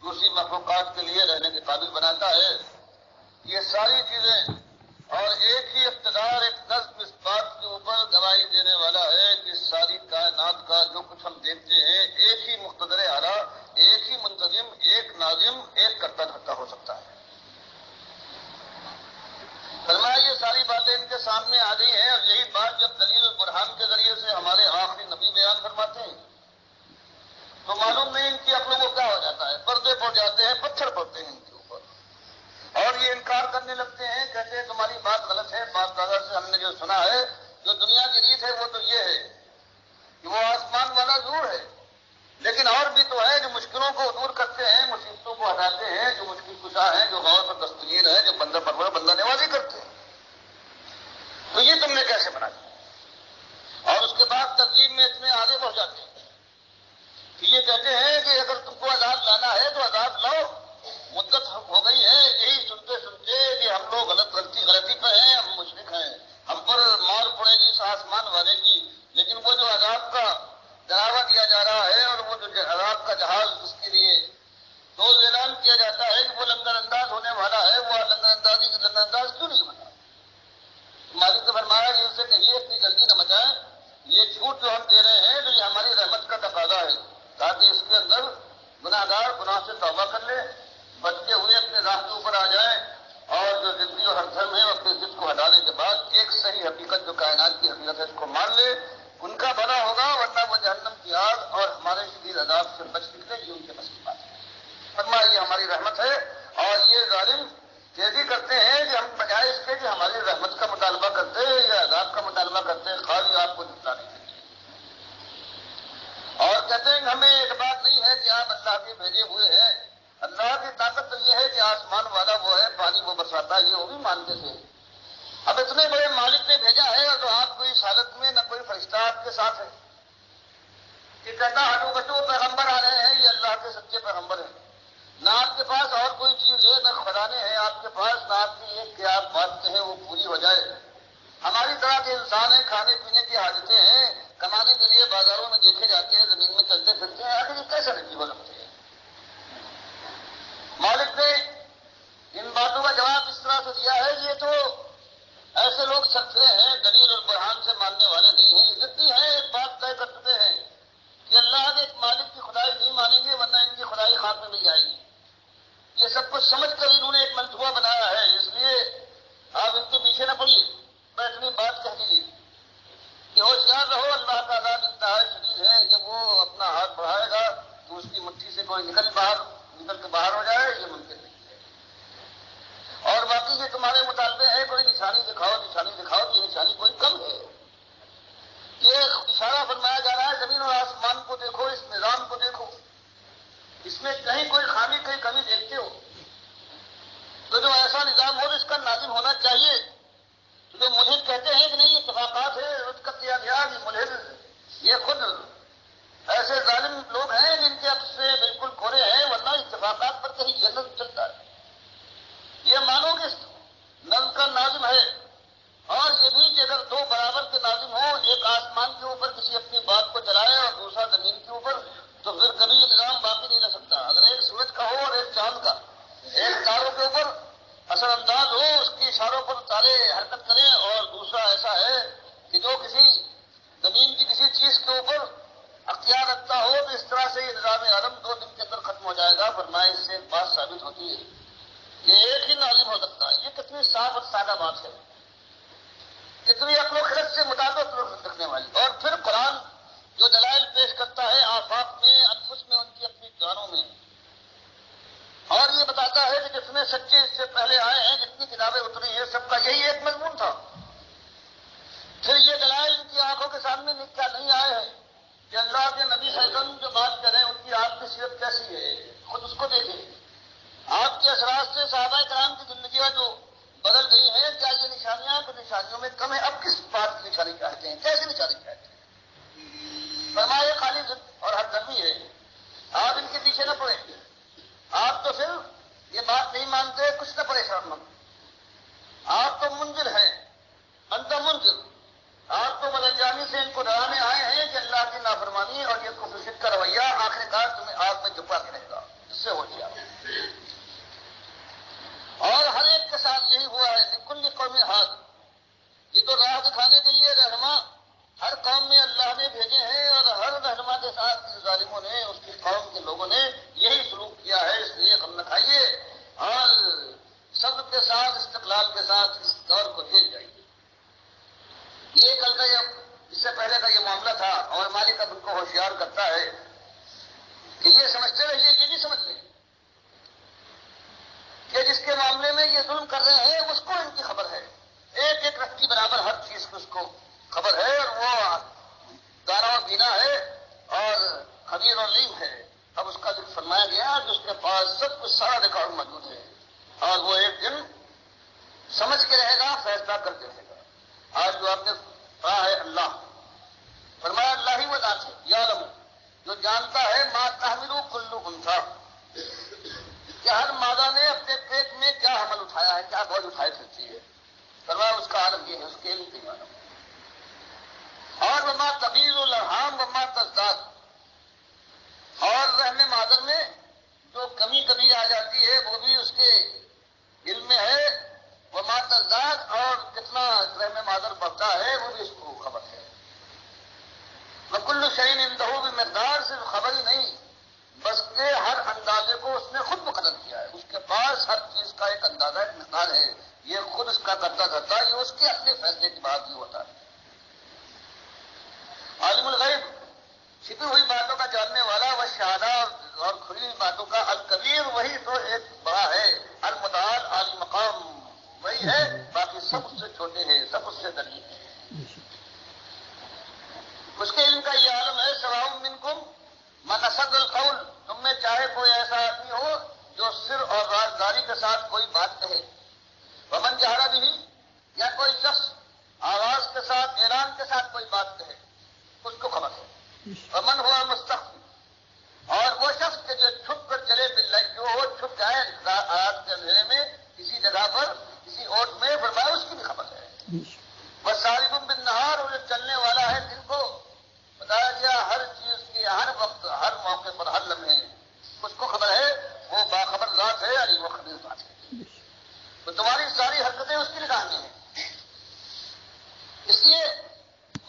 دوسری مخلوقات کے لیے رہنے کے قابل بناتا ہے. یہ ساری چیزیں اور ایک ہی اقتدار، ایک نظم اس بات کے اوپر گواہی دینے والا ہے کہ ساری کائنات کا جو کچھ ہم دیکھتے ہیں ایک ہی مقتدر اعلیٰ، ایک ہی منتظم، ایک ناظم، ایک کرتا دھرتا ہو سکتا ہے. فرمایا یہ ساری باتیں ان کے سامنے آ گئی ہیں، اور یہی بات جب دلیل البرہان کے ذریعے سے ہمارے آخری نبی بیان فرماتے ہیں تو معلوم نہیں ان کی عقلوں کو کیا ہو جاتا ہے، پردے پڑ جاتے ہیں، پتھر پڑتے ہیں ان کے اوپر، اور یہ انکار کرنے لگتے ہیں. کہتے ہیں تمہاری بات غلط ہے، بات دادا سے ہم نے جو سنا ہے، جو دنیا کی ریت ہے وہ تو یہ ہے کہ وہ آسمان والا ضرور ہے، لیکن اور بھی تو ہے جو مشکلوں کو دور کرتے ہیں، مصیبتوں کو ہٹاتے ہیں، جو مشکل کشا ہیں، جو غور پر دستگیر ہے، جو بندہ پرور بندہ نوازی کرتے ہیں. تو یہ تم نے کیسے بنا دیا؟ اور اس کے بعد ترتیب میں اتنے آگے بڑھ جاتے ہیں کہ یہ کہتے ہیں کہ اگر تم کو عذاب لانا ہے تو عذاب لاؤ، مدت ہو گئی ہے یہی سنتے سنتے کہ ہم لوگ غلطی پہ ہیں، ہم مشرک ہیں، ہم پر مار پڑے گی اس آسمان والے کی، لیکن وہ جو عذاب کا ڈراوا دیا جا رہا ہے اور وہ جو عذاب کا جہاز اس کے لیے تو اعلان کیا جاتا ہے کہ وہ لنگر انداز ہونے والا ہے، وہ لنگر انداز کیوں نہیں بنا؟ مالک نے فرمایا کہ ان سے کہیے اتنی جلدی نہ مچائیں، یہ جھوٹ جو ہم دے رہے ہیں تو یہ ہماری رحمت کا تقاضا ہے تاکہ اس کے اندر گناہ گار گناہ سے توبہ کر لے، بچتے ہوئے اپنے راہ کے اوپر آ جائیں، اور جو ضدی اور ہردھرم ہے اپنے ضد کو ہٹانے کے بعد ایک صحیح حقیقت جو کائنات کی حقیقت ہے اس کو مان لے، ان کا بھلا ہوگا، ورنہ وہ جہنم کی آگ اور ہمارے شدید عذاب سے بچ نکلے. یہ ان کے بس کی بات ہے. فرمایا یہ ہماری رحمت ہے، اور یہ ظالم تیزی کرتے ہیں کہ ہم بجائے اس کے کہ ہماری رحمت کا مطالبہ کرتے یا عذاب کا مطالبہ کرتے خالی آپ کو جتلانے کے لیے، اور کہتے ہیں کہ ہمیں اعتبار نہیں ہے کہ آپ اللہ کے بھیجے ہوئے ہیں. اللہ کی طاقت تو یہ ہے کہ آسمان والا وہ ہے، پانی وہ برساتا ہے، یہ وہ بھی مانتے تھے. اب اتنے بڑے مالک نے بھیجا ہے اور تو آپ کو اس حالت میں نہ کوئی فرشتہ آپ کے ساتھ ہے کہ کہتا ہٹو بچو پیغمبر آ رہے ہیں، یہ اللہ کے سچے پیغمبر ہیں. نہ آپ کے پاس اور کوئی چیز ہے، نہ خزانے ہیں آپ کے پاس، نہ آپ کی ایک کہ آپ بات کہیں وہ پوری ہو جائے. ہماری طرح کے انسان ہیں، کھانے پینے کی حاجتیں ہیں، کمانے کے لیے بازاروں میں دیکھے جاتے ہیں، زمین میں چلتے پھرتے ہیں، آخر یہ کیسے نجی ہو سکتے ہیں؟ مالک نے ان باتوں کا جواب اس طرح سے دیا ہے یہ تو ایسے لوگ سرفرے ہیں، دلیل اور برہان سے ماننے والے نہیں ہیں، یہ ضدی ہیں، ایک بات طے کر چکے ہیں کہ اللہ کے ایک مالک کی خدائی نہیں مانیں گے ورنہ ان کی خدائی خاک میں مل جائے گی. یہ سب کچھ سمجھ کر انہوں نے ایک منصوبہ بنایا ہے، اس لیے آپ ان کے پیچھے نہ پڑیے. میں اتنی بات کہہ دیجیے کہ ہوشیار رہو، اللہ کا عذاب انتہائی شدید ہے. جب وہ اپنا ہاتھ بڑھائے گا تو اس کی مٹھی سے کوئی نکل کے باہر ہو جائے، یہ ممکن نہیں ہے. اور باقی یہ تمہارے مطالبے ہیں کوئی نشانی دکھاؤ، نشانی دکھاؤ، یہ نشانی کوئی کم ہے. یہ اشارہ فرمایا جا رہا ہے زمین اور آسمان کو دیکھو، اس نظام کو دیکھو، اس میں کہیں کوئی خامی کہیں کمی دیکھتے ہو تو جو ایسا نظام ہو تو اس کا نازم ہونا چاہیے. تو جو ملحد کہتے ہیں کہ نہیں اتفاقات ہے، رد کر دیا گیا، یہ ملحد یہ خود ایسے ظالم لوگ ہیں جن کے اب سے بالکل کھورے ہیں، ورنہ اتفاقات پر کہیں یہ نظم چلتا ہے. یہ مانو کہ نظم کا ناظم ہے، اور یہ بھی کہ اگر دو برابر کے ناظم ہوں، ایک آسمان کے اوپر کسی اپنی بات کو چلائے اور دوسرا زمین کے اوپر، تو پھر کبھی یہ نظام باقی نہیں رہ سکتا. اگر ایک سورج کا ہو اور ایک چاند کا، ایک تاروں کے اوپر اثر انداز ہو، اس کی اشاروں پر تارے حرکت کریں، اور دوسرا ایسا ہے کہ جو کسی زمین کی کسی چیز کے اوپر اختیار رکھتا ہو، تو اس طرح سے یہ نظام عالم 2 دن کے اندر ختم ہو جائے گا. فرمائے اس سے ایک بات ثابت ہوتی ہے کہ ایک ہی نازم ہو سکتا ہے. یہ کتنی صاف اور سادہ بات ہے، کتنی عقل و خرد سے مطابقت رکھنے والی. اور پھر قرآن جو دلائل پیش کرتا ہے آفاق میں، انفس میں، ان کی اپنی جانوں میں، اور یہ بتاتا ہے کہ جتنے سچے اس سے پہلے آئے ہیں، جتنی کتابیں اتری ہیں، سب کا یہی ایک مضمون تھا. پھر یہ دلائل ان کی آنکھوں کے سامنے کیا نہیں آئے ہیں کہ اللہ کے نبی صلی اللہ علیہ وسلم جو بات کریں ان کی آپ کی سیرت کیسی ہے، خود اس کو دیکھیں. آپ کے اثرات سے صحابہ کرام کی زندگیاں جو بدل گئی ہیں، کیا یہ نشانیاں کہ نشانیوں میں کم ہے؟ اب کس بات کی نشانی چاہتے ہیں، کیسی نشانی چاہتے ہیں؟ فرمایا خالی ضد اور ہر دھرمی ہے، آپ ان کے پیچھے نہ پڑیں. آپ تو پھر یہ بات نہیں مانتے، کچھ نہ پریشان مت. آپ تو منذر ہیں، انت منذر. آپ تو بدنجانی سے ان کو ڈرانے آئے ہیں کہ اللہ کی نافرمانی اور یہ کفر شرک کا رویہ آخر کار تمہیں آگ میں جھپا کے رہے گا. اس سے ہو گیا. یہ تو راہ دکھانے کے لیے رہنما ہر قوم میں اللہ نے بھیجے ہیں، اور ہر رہنما کے ساتھ ان ظالموں نے، اس کی قوم کے لوگوں نے یہی سلوک کیا ہے. اس لیے غم نہ کھائیے اور صبر کے ساتھ، استقلال کے ساتھ اس دور کو جھیل جائیے. یہ کل کا اس سے پہلے کا یہ معاملہ تھا، اور مالک اب ان کو ہوشیار کرتا ہے کہ یہ سمجھتے رہیے، یہ نہیں سمجھ لیں کہ جس کے معاملے میں یہ ظلم کر رہے ہیں اس کو ان کی خبر ہے. ایک ایک رتی برابر ہر چیز کی اس کو خبر ہے، اور وہ دانا و بینا ہے اور خبیر و علیم ہے. اب اس کا ذکر فرمایا گیا کہ اس کے پاس سب کچھ سارا ریکارڈ موجود ہے، اور وہ ایک دن سمجھ کے رہے گا، فیصلہ کر کے رہے گا. آج جو آپ نے کہا ہے اللہ، فرمایا اللہ ہی وہ ذات ہے یعلم، جو جانتا ہے ما تحمل کل انثی، کہ ہر مادہ نے اپنے پیٹ میں کیا حمل اٹھایا ہے، کیا بوجھ اٹھائے پھرتی ہے. فرمایا اس کا عالم یہ ہے، اس کے علم کے عالم. اور وما تغیض الارحام وما تزداد، اور رحم مادر میں جو کمی کبھی آ جاتی ہے وہ بھی اس کے علم میں ہے. وما تزداد، اور کتنا رحم مادر بڑھتا ہے وہ بھی اس کو خبر ہے. وکل شیء عنده بمقدار، صرف خبر ہی نہیں بلکہ ہر اندازے کو اس نے خود مقرر کیا ہے. اس کے پاس ہر چیز کا ایک اندازہ، ایک مقدار ہے، یہ خود اس کا کرتا دھرتا، یہ اس کے اپنے فیصلے کی بات ہی ہوتا ہے. عالم الغیب، چھپی ہوئی باتوں کا جاننے والا، وہ شہادہ اور کھلی ہوئی باتوں کا الکبیر، وہی تو ایک بڑا ہے. المتعال، عالی مقام وہی ہے، باقی سب اس سے چھوٹے ہیں، سب اس سے درجے ہیں. اس کے علم کا یہ عالم ہے. سواء منکم من اسر القول، تم میں چاہے کوئی ایسا آدمی ہو جو سر اور رازداری کے ساتھ کوئی بات کہے، ومن جہر بھی، یا کوئی شخص آواز کے ساتھ، اعلان کے ساتھ کوئی بات کہے، اس کو خبر ہے. ومن ہوا مستخفی، اور وہ شخص کے جو چھپ کر چلے باللیل، جو وہ چھپ جائے رات کے اندھیرے میں کسی جگہ پر، کسی اوٹ میں، فرمایا اس کی بھی خبر ہے. وسارب بالنہار، اور جو چلنے والا ہے دن کو، بتایا گیا ہر چیز کی، ہر وقت، ہر موقع پر، ہر لمحے اس کو خبر ہے. وہ باخبر ذات ہے، علی وہ خبیر ذات ہے. تو تمہاری ساری حرکتیں اس کی نگاہ میں ہیں. اس لیے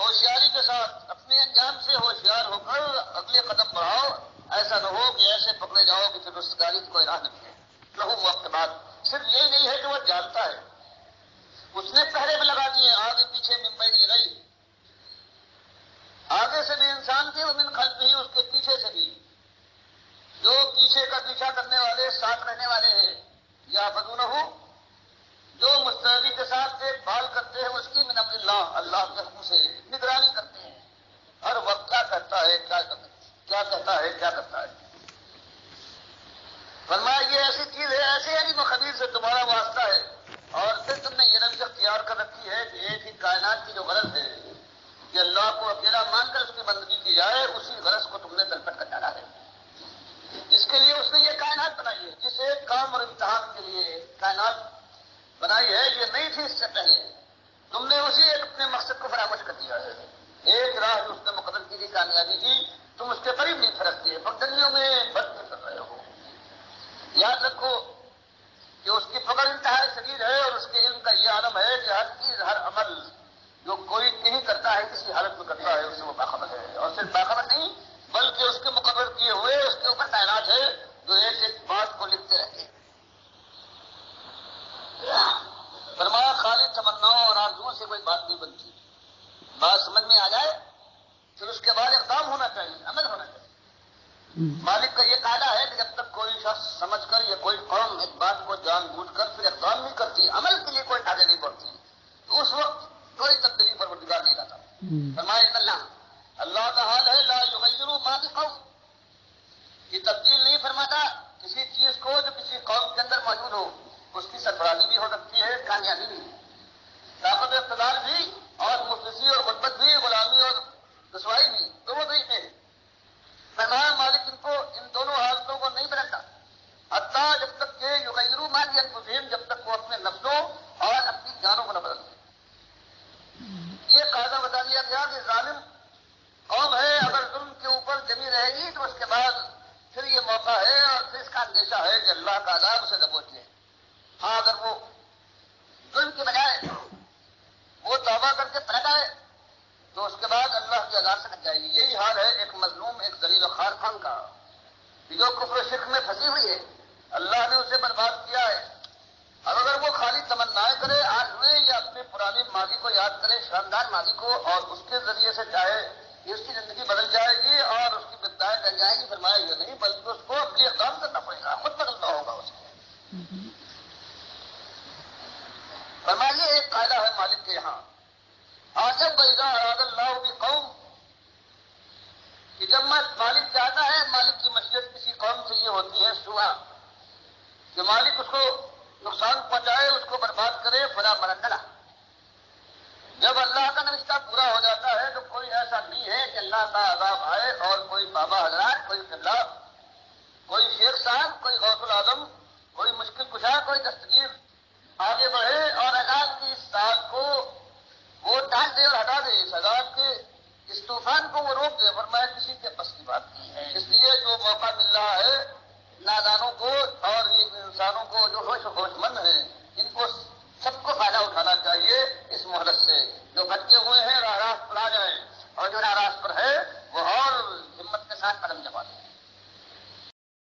ہوشیاری کے ساتھ اپنے انجام سے ہوشیار ہو کر اگلے قدم بڑھاؤ. ایسا نہ ہو کہ ایسے پکڑے جاؤ کہ پھر رستگاری کی کوئی راہ نہیں ہے. لہو وقت بعد صرف یہی نہیں ہے کہ وہ جانتا ہے، اس نے پہرے بھی لگا دیے آگے پیچھے، ممبئی نہیں رہی، آگے سے بھی انسان تھے، وہ من خلف ہی، اس کے پیچھے سے بھی جو پیچھے کا پیچھا کرنے والے، ساتھ رہنے والے ہیں. یا بدونہ ہو، جو مستقبی کے ساتھ دیکھ بھال کرتے ہیں اس کی، من امر اللہ، اللہ کے حکم سے نگرانی کرتے ہیں. ہر وقت کیا کہتا ہے، کیا کہتا ہے، کیا کرتا ہے. فرمایا یہ ایسی چیز ہے، ایسے علم و خبیر سے تمہارا واسطہ ہے. اور پھر تم نے یہ روش اختیار کر رکھی ہے کہ ایک ہی کائنات کی جو غرض ہے کہ اللہ کو اکیلا مان کر اس کی بندگی کی جائے، اسی غرض کو تم نے تلپٹ کر ڈالا ہے. جس کے لیے اس نے یہ کائنات بنائی ہے، جس ایک کام اور امتحان کے لیے کائنات بنائی ہے، یہ نہیں تھی اس سے پہلے. تم نے اسی ایک اپنے مقصد کو فراموش کر دیا ہے. ایک راہ جو اس نے مقرر کی تھی کامیابی کی، تم اس کے قریب نہیں پھرکتے، پگڈنڈیوں میں بھٹکتے کر رہے ہو. یاد رکھو کہ اس کی پکڑ انتہائی شدید ہے، اور اس کے علم کا یہ عالم ہے کہ ہر چیز، ہر عمل جو کوئی نہیں کرتا ہے، کسی حالت میں کرتا ہے، اس سے وہ باخبر ہے. اور صرف باخبر نہیں بلکہ اس کے مقرر کیے ہوئے اس کے اوپر تعینات ہے، جو ایک ایک بات کو لکھتے رہتے ہیں. فرمایا خالی تمناؤں اور آرزوؤں سے کوئی بات نہیں بنتی. بات سمجھ میں آ جائے پھر اس کے بعد اقدام ہونا چاہیے، عمل ہونا چاہیے. مالک کا یہ قاعدہ ہے کہ جب تک کوئی شخص سمجھ کر یا کوئی قوم ایک بات کو جان بوجھ کر پھر اقدام نہیں کرتی، عمل کے لیے کوئی آگے نہیں بڑھتی، تو اس وقت کوئی تبدیلی پروردگار نہیں لاتا. فرمایا اللہ کا حال ہے لا یغیر ما بقوم، یہ تبدیل نہیں فرماتا کسی چیز کو جو کسی قوم کے اندر موجود ہو. اس کی سربراہی بھی ہو سکتی ہے، کامیابی بھی، طاقت اقتدار بھی، اور مفلسی اور غربت بھی، غلامی اور رسوائی بھی، دونوں طریقے ہیں. فرمایا مالک ان کو، ان دونوں حالتوں کو نہیں بدلتا، حتیٰ جب تک کہ یغیروا ما بانفسہم، جب تک وہ اپنے نفسوں اور اپنی جانوں کو نہ بدلتے. یہ قاعدہ بتا دیا گیا کہ ظالم قوم ہے، اگر ظلم کے اوپر جمی رہے گی تو اس کے بعد پھر یہ موقع ہے اور پھر اس کا اندیشہ ہے کہ اللہ کا عذاب اسے دبوچ لے. ہاں اگر وہ ظلم کے بجائے وہ توبہ کر کے پلٹ آئے تو اس کے بعد اللہ کی عذاب سے بچ جائے گی. یہی حال ہے ایک مظلوم، ایک ذلیل و خوار قوم کا، جو کفر و شرک میں پھنسی ہوئی ہے. اللہ نے اسے برباد کیا ہے. اب اگر وہ خالی تمنائیں کرے آج میں یا اپنے پرانی ماضی کو یاد کرے، شاندار ماضی کو، اور اس کے ذریعے سے چاہے کہ اس کی زندگی بدل جائے گی اور اس کی بدعائیں ٹل جائیں گی، فرمایا یہ نہیں، بلکہ اس کو اپنی اقدام کرنا پڑے گا، خود بدلنا ہوگا اسے. فرمائیے ایک قاعدہ ہے مالک کے یہاں، آجب بیضا اراد اللہ بھی قوم، کہ جب مالک چاہتا ہے، مالک کی مشیت کسی قوم سے یہ ہوتی ہے سوا کہ مالک اس کو نقصان پہنچائے، اس کو برباد کرے، فلا مرکلا. جب اللہ کا نوشتہ پورا ہو جاتا ہے تو کوئی ایسا نہیں ہے کہ اللہ کا عذاب آئے اور کوئی بابا حضرات، کوئی قبلہ، کوئی شیخ صاحب، کوئی غوث العظم، کوئی مشکل کشا، کوئی دستگیر آگے بڑھے اور عذاب کی اس ساتھ کو وہ ٹال دے اور ہٹا دے، اس عذاب کے اس طوفان کو وہ روک دے. فرمایا کسی کے بس کی بات نہیں ہے. اس لیے جو موقع مل رہا ہے نادانوں کو اور یہ انسانوں کو جو ہوش مند ہیں، ان کو سب کو فائدہ اٹھانا چاہیے اس مہلت سے.